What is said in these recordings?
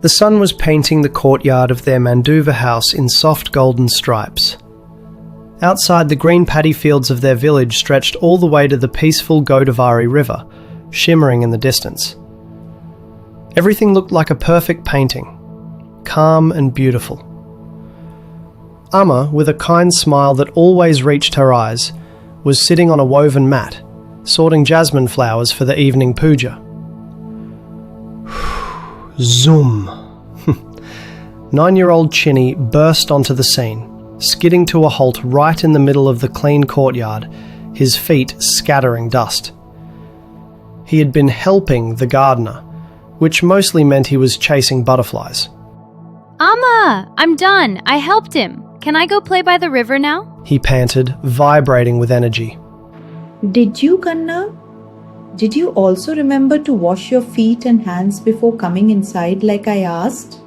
The sun was painting the courtyard of their Manduva house in soft golden stripes. Outside, the green paddy fields of their village stretched all the way to the peaceful Godavari River, shimmering in the distance. Everything looked like a perfect painting, calm and beautiful. Amma, with a kind smile that always reached her eyes, was sitting on a woven mat, sorting jasmine flowers for the evening puja. Zoom! 9-year-old Chinni burst onto the scene, skidding to a halt right in the middle of the clean courtyard, his feet scattering dust. He had been helping the gardener, which mostly meant he was chasing butterflies. Amma, I'm done. I helped him. Can I go play by the river now? He panted, vibrating with energy. Did you, Kanna? Did you also remember to wash your feet and hands before coming inside like I asked?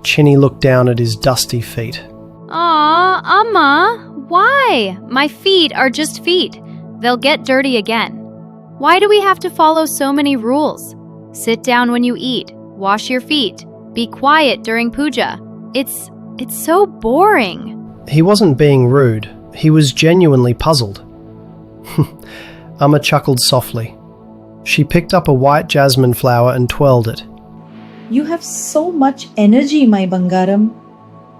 Chinni looked down at his dusty feet. Aw, Amma, why? My feet are just feet. They'll get dirty again. Why do we have to follow so many rules? Sit down when you eat, wash your feet, be quiet during puja. It's so boring. He wasn't being rude. He was genuinely puzzled. Amma chuckled softly. She picked up a white jasmine flower and twirled it. You have so much energy, my Bangaram.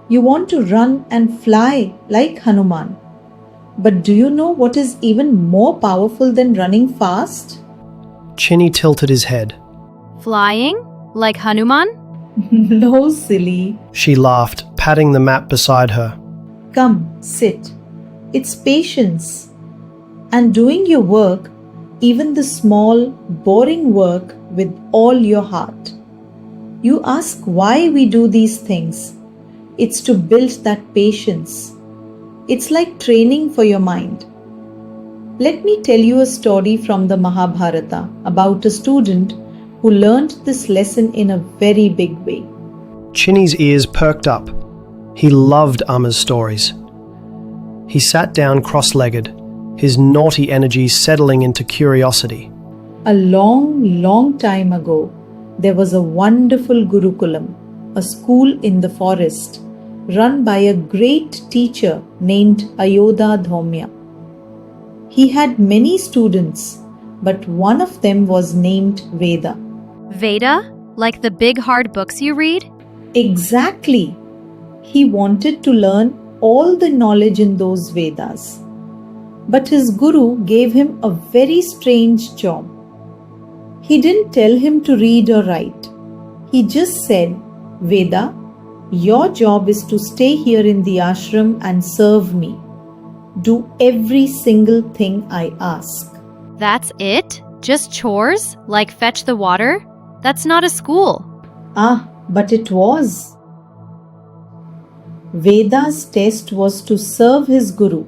You want to run and fly like Hanuman. But do you know what is even more powerful than running fast? Chinni tilted his head. Flying? Like Hanuman? No, silly. She laughed, patting the mat beside her. Come, sit. It's patience. And doing your work, even the small, boring work, with all your heart. You ask why we do these things. It's to build that patience. It's like training for your mind. Let me tell you a story from the Mahabharata about a student who learned this lesson in a very big way. Chinni's ears perked up. He loved Amma's stories. He sat down cross-legged, his naughty energy settling into curiosity. A long, long time ago, there was a wonderful Gurukulam, a school in the forest, run by a great teacher named Ayodha Dhaumya. He had many students, but one of them was named Veda. Veda? Like the big hard books you read? Exactly. He wanted to learn all the knowledge in those Vedas. But his guru gave him a very strange job. He didn't tell him to read or write. He just said, Veda, your job is to stay here in the ashram and serve me. Do every single thing I ask. That's it? Just chores? Like fetch the water? That's not a school. But it was. Veda's test was to serve his guru,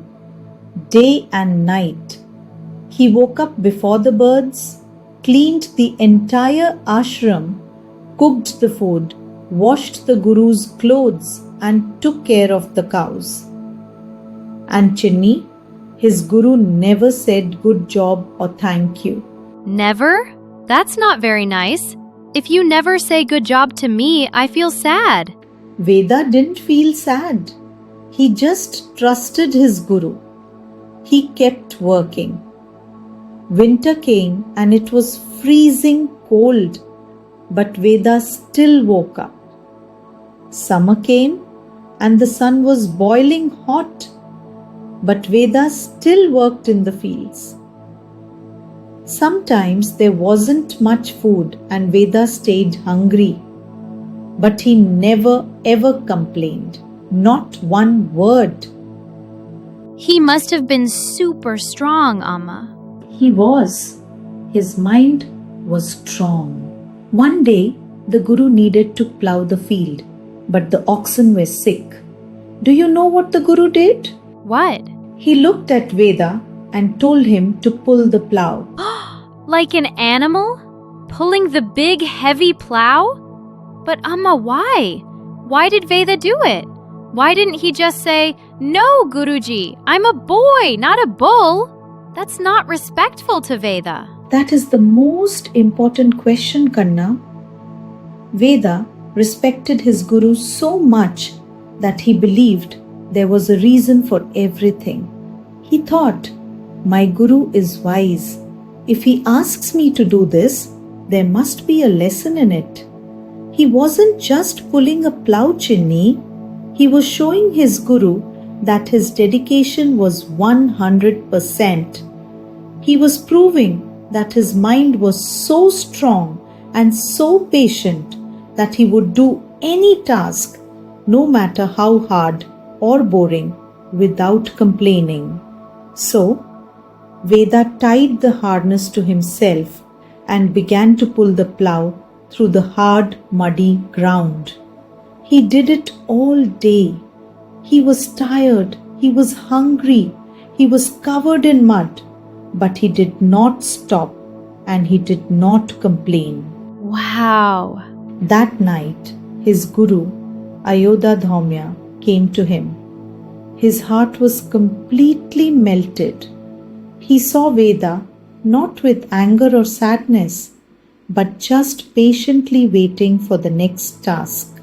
day and night. He woke up before the birds, cleaned the entire ashram, cooked the food, washed the guru's clothes, and took care of the cows. And Chinni, his guru never said good job or thank you. Never? That's not very nice. If you never say good job to me, I feel sad. Veda didn't feel sad. He just trusted his guru. He kept working. Winter came and it was freezing cold, but Veda still woke up. Summer came and the sun was boiling hot, but Veda still worked in the fields. Sometimes there wasn't much food and Veda stayed hungry, but he never ever complained, not one word. He must have been super strong, Amma. He was. His mind was strong. One day, the guru needed to plough the field, but the oxen were sick. Do you know what the guru did? What? He looked at Veda and told him to pull the plough. Like an animal? Pulling the big heavy plow? But Amma, why? Why did Veda do it? Why didn't he just say, "No, Guruji, I'm a boy, not a bull"? That's not respectful to Veda. That is the most important question, Kanna. Veda respected his guru so much that he believed there was a reason for everything. He thought, my guru is wise. If he asks me to do this, there must be a lesson in it. He wasn't just pulling a plough, Chinni. He was showing his guru that his dedication was 100%. He was proving that his mind was so strong and so patient that he would do any task, no matter how hard or boring, without complaining. So, Veda tied the harness to himself and began to pull the plough through the hard, muddy ground. He did it all day. He was tired, he was hungry, he was covered in mud, but he did not stop and he did not complain. Wow. That night, his guru, Dharma, came to him. His heart was completely melted. He saw Veda not with anger or sadness, but just patiently waiting for the next task.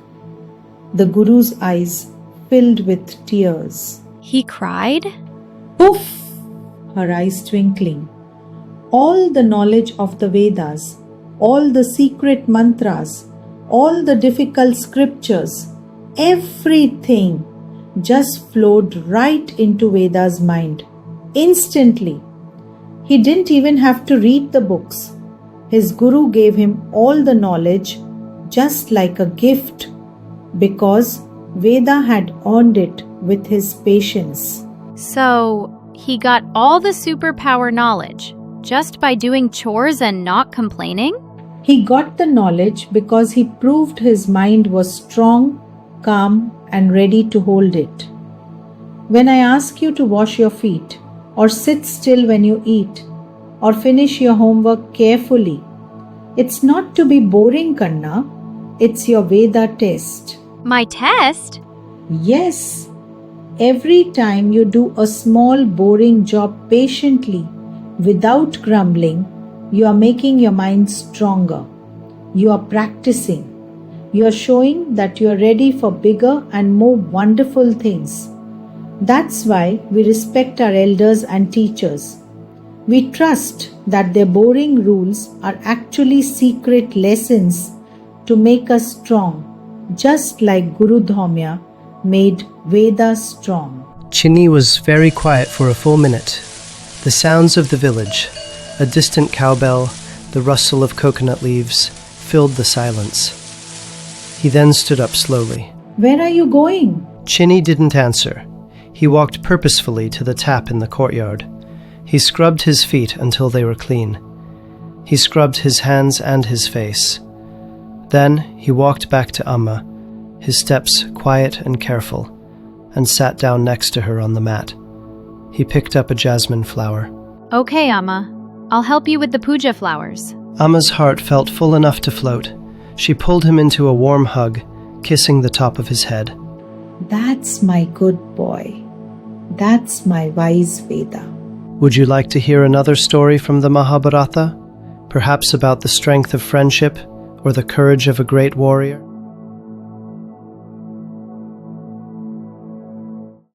The guru's eyes filled with tears. He cried? Poof! Her eyes twinkling. All the knowledge of the Vedas, all the secret mantras, all the difficult scriptures, everything just flowed right into Veda's mind. Instantly. He didn't even have to read the books. His guru gave him all the knowledge just like a gift because Veda had earned it with his patience. So, he got all the superpower knowledge just by doing chores and not complaining? He got the knowledge because he proved his mind was strong, calm, and ready to hold it. When I ask you to wash your feet, or sit still when you eat, or finish your homework carefully, it's not to be boring, Kanna. It's your Veda test. My test? Yes. Every time you do a small boring job patiently, without grumbling, you are making your mind stronger. You are practicing. You are showing that you are ready for bigger and more wonderful things. That's why we respect our elders and teachers. We trust that their boring rules are actually secret lessons to make us strong, just like Guru Dharma made Veda strong. Chinni was very quiet for a full minute. The sounds of the village, a distant cowbell, the rustle of coconut leaves, filled the silence. He then stood up slowly. Where are you going? Chinni didn't answer. He walked purposefully to the tap in the courtyard. He scrubbed his feet until they were clean. He scrubbed his hands and his face. Then he walked back to Amma, his steps quiet and careful, and sat down next to her on the mat. He picked up a jasmine flower. Okay, Amma. I'll help you with the puja flowers. Amma's heart felt full enough to float. She pulled him into a warm hug, kissing the top of his head. That's my good boy. That's my wise Veda. Would you like to hear another story from the Mahabharata? Perhaps about the strength of friendship or the courage of a great warrior?